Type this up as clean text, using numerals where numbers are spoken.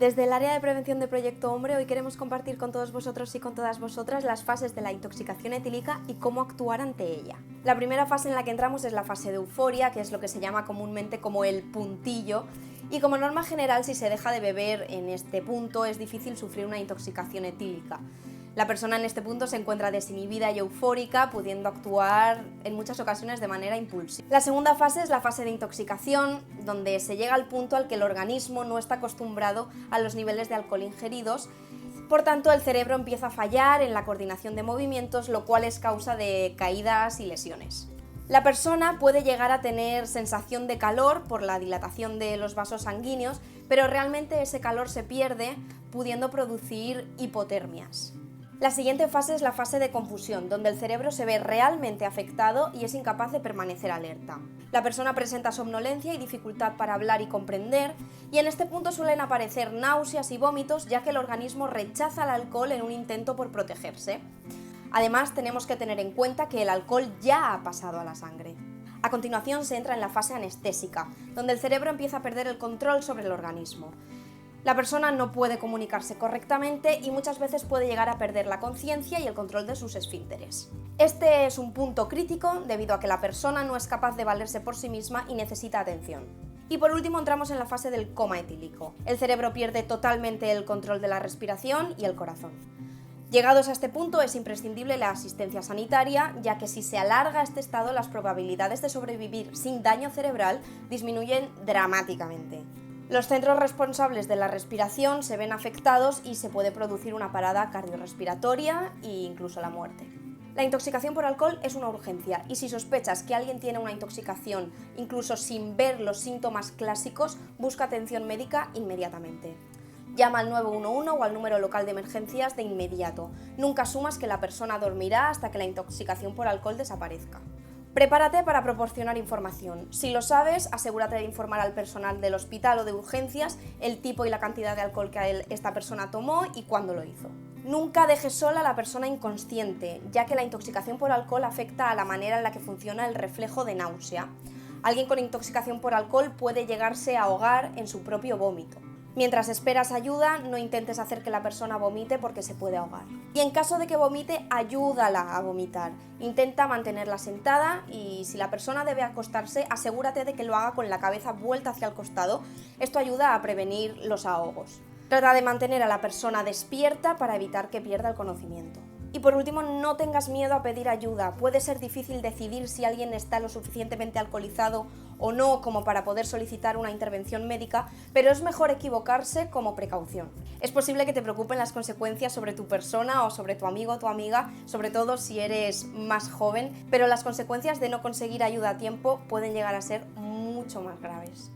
Desde el área de prevención de Proyecto Hombre, hoy queremos compartir con todos vosotros y con todas vosotras las fases de la intoxicación etílica y cómo actuar ante ella. La primera fase en la que entramos es la fase de euforia, que es lo que se llama comúnmente como el puntillo, y como norma general, si se deja de beber en este punto, es difícil sufrir una intoxicación etílica. La persona en este punto se encuentra desinhibida y eufórica, pudiendo actuar en muchas ocasiones de manera impulsiva. La segunda fase es la fase de intoxicación, donde se llega al punto al que el organismo no está acostumbrado a los niveles de alcohol ingeridos. Por tanto, el cerebro empieza a fallar en la coordinación de movimientos, lo cual es causa de caídas y lesiones. La persona puede llegar a tener sensación de calor por la dilatación de los vasos sanguíneos, pero realmente ese calor se pierde, pudiendo producir hipotermias. La siguiente fase es la fase de confusión, donde el cerebro se ve realmente afectado y es incapaz de permanecer alerta. La persona presenta somnolencia y dificultad para hablar y comprender, y en este punto suelen aparecer náuseas y vómitos, ya que el organismo rechaza el alcohol en un intento por protegerse. Además, tenemos que tener en cuenta que el alcohol ya ha pasado a la sangre. A continuación se entra en la fase anestésica, donde el cerebro empieza a perder el control sobre el organismo. La persona no puede comunicarse correctamente y muchas veces puede llegar a perder la conciencia y el control de sus esfínteres. Este es un punto crítico debido a que la persona no es capaz de valerse por sí misma y necesita atención. Y por último entramos en la fase del coma etílico. El cerebro pierde totalmente el control de la respiración y el corazón. Llegados a este punto es imprescindible la asistencia sanitaria, ya que si se alarga este estado las probabilidades de sobrevivir sin daño cerebral disminuyen dramáticamente. Los centros responsables de la respiración se ven afectados y se puede producir una parada cardiorrespiratoria e incluso la muerte. La intoxicación por alcohol es una urgencia y si sospechas que alguien tiene una intoxicación, incluso sin ver los síntomas clásicos, busca atención médica inmediatamente. Llama al 911 o al número local de emergencias de inmediato. Nunca asumas que la persona dormirá hasta que la intoxicación por alcohol desaparezca. Prepárate para proporcionar información. Si lo sabes, asegúrate de informar al personal del hospital o de urgencias el tipo y la cantidad de alcohol que esta persona tomó y cuándo lo hizo. Nunca dejes sola a la persona inconsciente, ya que la intoxicación por alcohol afecta a la manera en la que funciona el reflejo de náusea. Alguien con intoxicación por alcohol puede llegarse a ahogar en su propio vómito. Mientras esperas ayuda, no intentes hacer que la persona vomite porque se puede ahogar. Y en caso de que vomite, ayúdala a vomitar. Intenta mantenerla sentada y si la persona debe acostarse, asegúrate de que lo haga con la cabeza vuelta hacia el costado. Esto ayuda a prevenir los ahogos. Trata de mantener a la persona despierta para evitar que pierda el conocimiento. Y por último, no tengas miedo a pedir ayuda. Puede ser difícil decidir si alguien está lo suficientemente alcoholizado o no como para poder solicitar una intervención médica, pero es mejor equivocarse como precaución. Es posible que te preocupen las consecuencias sobre tu persona o sobre tu amigo o tu amiga, sobre todo si eres más joven, pero las consecuencias de no conseguir ayuda a tiempo pueden llegar a ser mucho más graves.